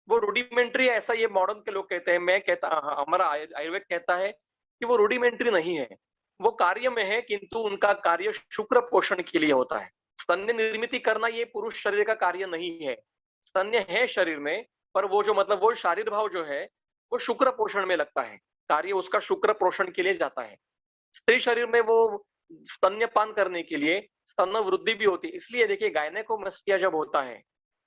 वो रूडिमेंट्री है, ऐसा ये मॉडर्न के लोग कहते हैं। मैं कहता, हमारा आयुर्वेद कहता है कि वो रूडिमेंट्री नहीं है, वो कार्य में है, किंतु उनका कार्य शुक्र पोषण के लिए होता है। स्तन्य निर्मित करना ये पुरुष शरीर का कार्य नहीं है। स्तन्य है शरीर में, पर वो जो मतलब वो शारीर भाव जो है वो शुक्र पोषण में लगता है, कार्य उसका शुक्र पोषण के लिए जाता है। स्त्री शरीर में वो स्तन्यपान करने के लिए स्तन वृद्धि भी होती है। इसलिए देखिए, गायनेकोमास्टिया जब होता है,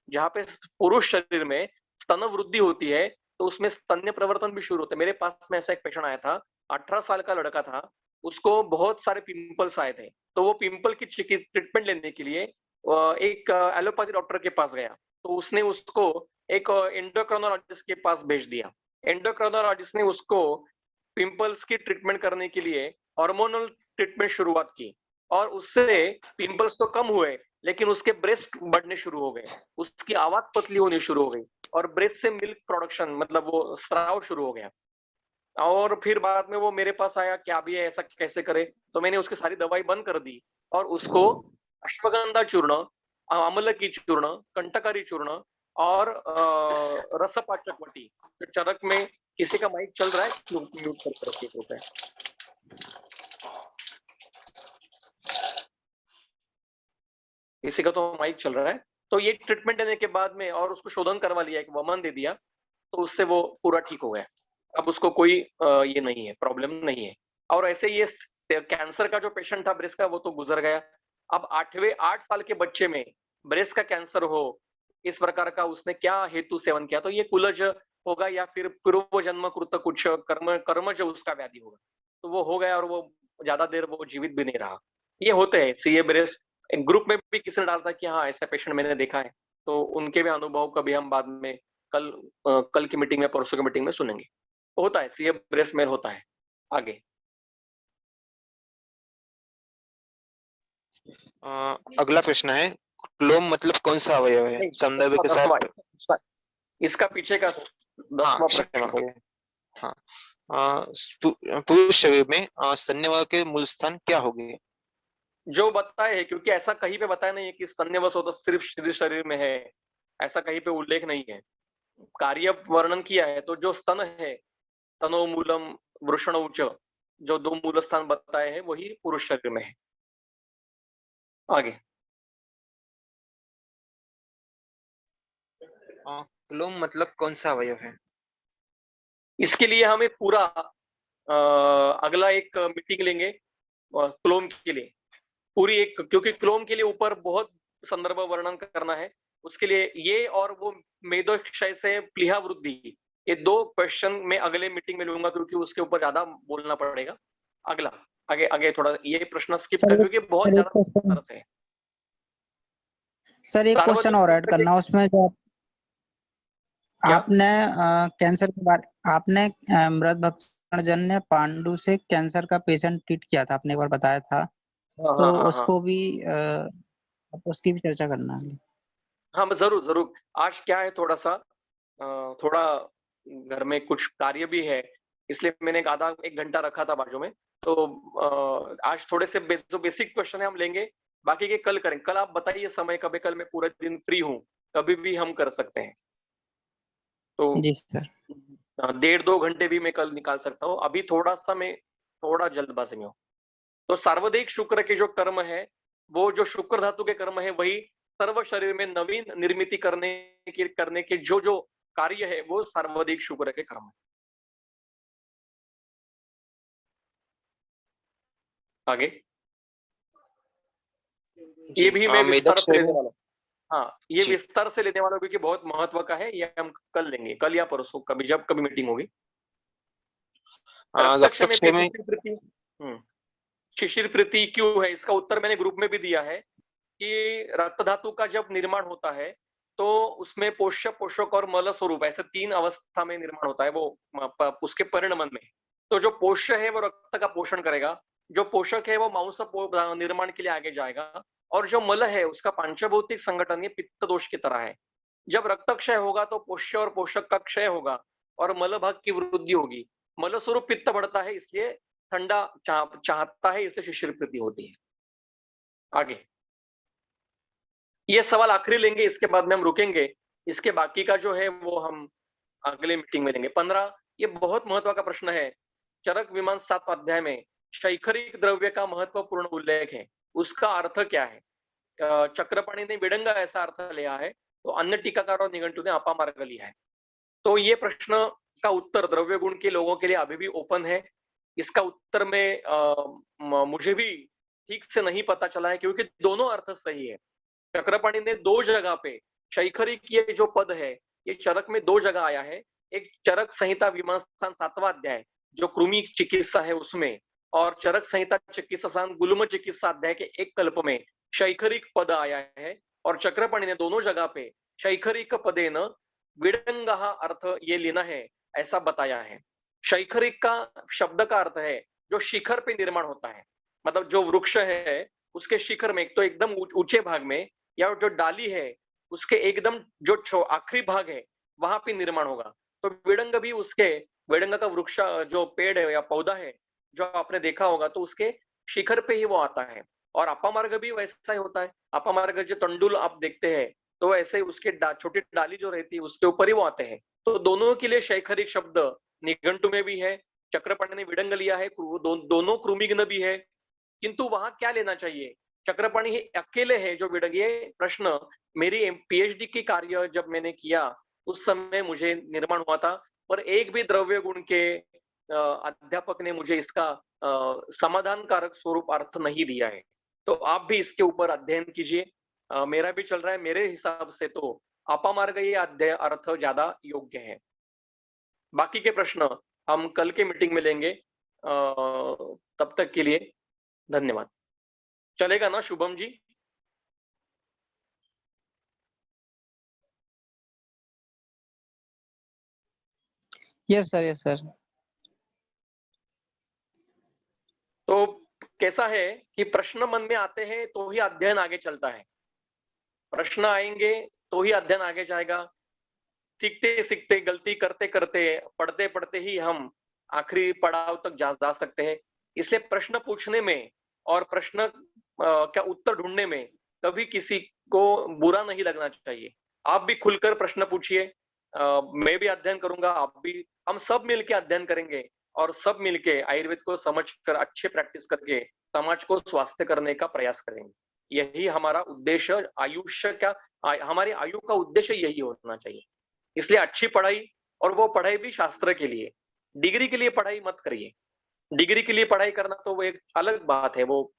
जहाँ पे पुरुष शरीर में स्तन वृद्धि होती है, तो उसमें स्तन्य प्रवर्तन भी शुरू होता है। मेरे पास में ऐसा एक पेशेंट आया था, 18 साल का लड़का था, उसको बहुत सारे पिंपल्स आए थे, तो वो पिंपल की ट्रीटमेंट लेने के लिए एक एलोपैथी डॉक्टर के पास गया, तो उसने उसको एक एंडोक्राइनोलॉजिस्ट के पास भेज दिया। एंडोक्राइनोलॉजिस्ट ने उसको पिंपल्स की ट्रीटमेंट करने के लिए हार्मोनल ट्रीटमेंट शुरुआत की, और उससे पिंपल्स तो कम हुए, लेकिन उसके ब्रेस्ट बढ़ने शुरू हो गए, उसकी आवाज पतली होनी शुरू हो गई, और ब्रेस्ट से मिल्क प्रोडक्शन मतलब वो स्राव शुरू हो गया। और फिर बाद में वो मेरे पास आया, क्या भी है, ऐसा कैसे करे? तो मैंने उसकी सारी दवाई बंद कर दी और उसको अश्वगंधा चूर्ण, अमल की चूर्ण, कंटकारी चूर्ण और रसपाचक वटी। तो चरक में किसी का माइक चल रहा है? म्यूट कर रखिए। किसी का तो माइक चल रहा है। तो ये ट्रीटमेंट देने के बाद में और उसको शोधन करवा लिया, एक वमन दे दिया, तो उससे वो पूरा ठीक हो गया। अब उसको कोई ये नहीं है, प्रॉब्लम नहीं है। और ऐसे ये कैंसर का जो पेशेंट था ब्रेस्ट का, वो तो गुजर गया। अब 8 साल के बच्चे में ब्रेस्ट का कैंसर हो, इस प्रकार का उसने क्या हेतु सेवन किया, तो ये कुलज होगा या फिर पूर्व जन्म कृत कुछ कर्मज उसका व्याधि होगा, तो वो हो गया और वो ज्यादा देर वो जीवित भी नहीं रहा। ये होते हैं सीए ब्रेस्ट। ग्रुप में भी किसी ने डाला था कि हाँ ऐसा पेशेंट मैंने देखा है, तो उनके भी अनुभव कभी हम बाद में कल की मीटिंग में, परसों की मीटिंग में सुनेंगे। होता है, सीए ब्रेस्ट मेल होता है। आगे अगला प्रश्न है, क्लोम मतलब कौन सा अवयव है? नहीं, संदर्भ के दसवां, साथ। इसका पीछे का हाँ, 10वां क्षमा प्रश्न। करिए। हाँ, पुरुष शरीर में स्तन्यवा के मूल स्थान क्या होंगे? जो बताए है, क्योंकि ऐसा कहीं पे बताया नहीं है कि स्तन्यवस हो तो सिर्फ शरीर में है, ऐसा कहीं पे उल्लेख नहीं है। कार्य वर्णन किया है, तो जो स्तन है, तनो मूलम वृषणौच, जो 2 मूल स्थान बताए हैं वही पुरुष शरीर में है। आगे। क्लोम मतलब कौन सा अवयव है? इसके लिए हमें पूरा अगला एक मीटिंग लेंगे क्लोम के लिए, पूरी एक, क्योंकि क्लोम के लिए ऊपर बहुत संदर्भ वर्णन करना है। उसके लिए ये और वो मेदो क्षय से प्लीहा वृद्धि, ये 2 क्वेश्चन मैं अगले मीटिंग में लूंगा, क्योंकि उसके ऊपर ज्यादा बोलना पड़ेगा। अगला, आगे आगे थोड़ा ये प्रश्न स्किप कर, क्योंकि बहुत ज्यादा विस्तार से है। सर एक क्वेश्चन और ऐड करना उसमें, जो क्या? आपने कैंसर के बारे, आपने मृत भक्षण जन ने पांडु से कैंसर का पेशेंट ट्रीट किया था, आपने एक बार बताया था, हाँ तो हाँ हाँ हाँ उसको भी उसकी भी चर्चा करना है। हाँ, मैं जरूर जरूर। आज क्या है, थोड़ा सा थोड़ा घर में कुछ कार्य भी है, इसलिए मैंने आधा 1 घंटा रखा था बाजू में। तो आज थोड़े से जो बेसिक क्वेश्चन है हम लेंगे, बाकी के कल करेंगे। कल आप बताइए समय कब है? कल मैं पूरा दिन फ्री हूँ, कभी भी हम कर सकते हैं। तो जी सर। 1.5-2 घंटे भी मैं कल निकाल सकता हूँ। अभी थोड़ा सा मैं थोड़ा जल्दबाजी में हूँ। तो सार्वधिक शुक्र के जो कर्म है, वो जो शुक्र धातु के कर्म है, वही सर्व शरीर में नवीन निर्मिति करने के जो जो कार्य है, वो सार्वधिक शुक्र के कर्म है। आगे, ये भी मैं मेदक विस्तार से लेने शरीर। वाला हूँ। हाँ, ये जी। विस्तार से लेने वाला हूँ, क्योंकि बहुत महत्व का है। ये हम कल लेंगे, कल या परसों, कभी जब कभी मीटिंग होगी। रक्तक्षय में रक्तक्षय में। शिशिर प्रति, शिशिर प्रति क्यों है, इसका उत्तर मैंने ग्रुप में भी दिया है कि रक्त धातु का जब निर्माण होता है, तो उसमें पोष्य, पोषक और मल स्वरूप, ऐसे 3 अवस्था में निर्माण होता है वो उसके परिणमन में। तो जो पोष्य है वो रक्त का पोषण करेगा, जो पोषक है वो मांस निर्माण के लिए आगे जाएगा, और जो मल है उसका पांचभौतिक संगठन ये पित्त दोष की तरह है। जब रक्त क्षय होगा तो पोष्य और पोषक का क्षय होगा और मल भाग की वृद्धि होगी। मल स्वरूप पित्त बढ़ता है, इसलिए ठंडा चाहता है, इसलिए शिशिर प्रति होती है। आगे, ये सवाल आखिरी लेंगे, इसके बाद में हम रुकेंगे। इसके बाकी का जो है वो हम अगले मीटिंग में लेंगे। 15, ये बहुत महत्व का प्रश्न है। चरक विमान 7 अध्याय में शैखरिक द्रव्य का महत्वपूर्ण उल्लेख है, उसका अर्थ क्या है? चक्रपाणी ने विडंगा ऐसा अर्थ लिया है, तो अन्य टीकाकारों निघंटू ने अपामार्ग लिया है। तो ये प्रश्न का उत्तर द्रव्य गुण के लोगों के लिए अभी भी ओपन है। इसका उत्तर में मुझे भी ठीक से नहीं पता चला है, क्योंकि दोनों अर्थ सही है। चक्रपाणी ने 2 जगह पे शैखरिक ये जो पद है, ये चरक में 2 जगह आया है। एक चरक संहिता विमास्थान 7वां अध्याय जो कृमि चिकित्सा है उसमें, और चरक संहिता चिकित्सास्थान गुल्म चिकित्सा अध्याय के एक कल्प में शैखरिक पद आया है। और चक्रपाणी ने दोनों जगह पे शैखरिक पदेन विडंगा अर्थ ये लेना है, ऐसा बताया है। शैखरिक का शब्द का अर्थ है जो शिखर पे निर्माण होता है, मतलब जो वृक्ष है उसके शिखर में, एक तो एकदम ऊंचे भाग में, या जो डाली है उसके एकदम जो आखिरी भाग है वहां पे निर्माण होगा। तो विडंग भी उसके, विडंग का वृक्ष जो पेड़ है या पौधा है जो आपने देखा होगा, तो उसके शिखर पे ही वो आता है। और अपामार्ग भी वैसा ही होता है। अपामार्ग जो तंडुल आप देखते हैं, तो ऐसे उसके छोटी डाली जो रहती है उसके ऊपर ही वो आते हैं। तो दोनों के लिए शैखरिक शब्द निघंटु में भी है, चक्रपाणी ने विडंग लिया है, दोनों कृमिघ्न भी है। किंतु वहां क्या लेना चाहिए? चक्रपाणी ही अकेले है जो विडंग, ये प्रश्न मेरी पीएचडी की कार्य जब मैंने किया उस समय मुझे निर्माण हुआ था, और एक भी द्रव्य गुण के अध्यापक ने मुझे इसका समाधान कारक स्वरूप अर्थ नहीं दिया है। तो आप भी इसके ऊपर अध्ययन कीजिए। मेरा भी चल रहा है, मेरे हिसाब से तो अपामार्ग ये अध्ययन अर्थ ज्यादा योग्य है। बाकी के प्रश्न हम कल के मीटिंग में लेंगे। तब तक के लिए धन्यवाद। चलेगा ना Shubham ji? Yes sir, yes sir. तो कैसा है कि प्रश्न मन में आते हैं तो ही अध्ययन आगे चलता है। प्रश्न आएंगे तो ही अध्ययन आगे जाएगा। सीखते सीखते, गलती करते करते, पढ़ते पढ़ते ही हम आखिरी पड़ाव तक जा सकते हैं। इसलिए प्रश्न पूछने में और प्रश्न का उत्तर ढूंढने में कभी किसी को बुरा नहीं लगना चाहिए। आप भी खुलकर प्रश्न पूछिए, मैं भी अध्ययन करूंगा, आप भी, हम सब मिलके अध्ययन करेंगे और सब मिलके आयुर्वेद को समझकर अच्छे प्रैक्टिस करके समाज को स्वास्थ्य करने का प्रयास करेंगे। यही हमारा उद्देश्य, हमारी आयु का उद्देश्य यही होना चाहिए। इसलिए अच्छी पढ़ाई, और वो पढ़ाई भी शास्त्र के लिए, डिग्री के लिए पढ़ाई मत करिए। डिग्री के लिए पढ़ाई करना तो वो एक अलग बात है, वो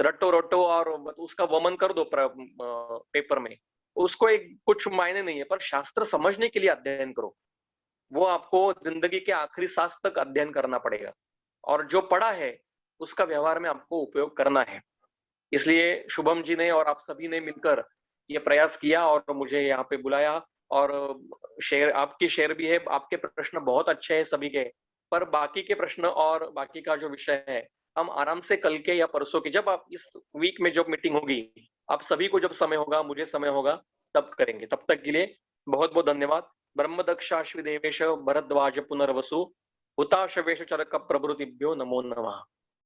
रटो रटो और उसका वमन कर दो पेपर में, उसको एक कुछ मायने नहीं है। पर शास्त्र समझने के लिए अध्ययन करो, वो आपको जिंदगी के आखिरी सांस तक अध्ययन करना पड़ेगा, और जो पढ़ा है उसका व्यवहार में आपको उपयोग करना है। इसलिए शुभम जी ने और आप सभी ने मिलकर ये प्रयास किया और मुझे यहाँ पे बुलाया, और शेयर, आपकी शेयर भी है, आपके प्रश्न बहुत अच्छे हैं सभी के, पर बाकी के प्रश्न और बाकी का जो विषय है हम आराम से कल के या परसों की, जब आप इस वीक में जब मीटिंग होगी, आप सभी को जब समय होगा, मुझे समय होगा, तब करेंगे। तब तक के लिए बहुत बहुत धन्यवाद। ब्रह्मदक्षाश्विदेवेश भरद्वाज पुनर्वसु हुताशवेश चरक प्रभृतिभ्यो नमो नमः।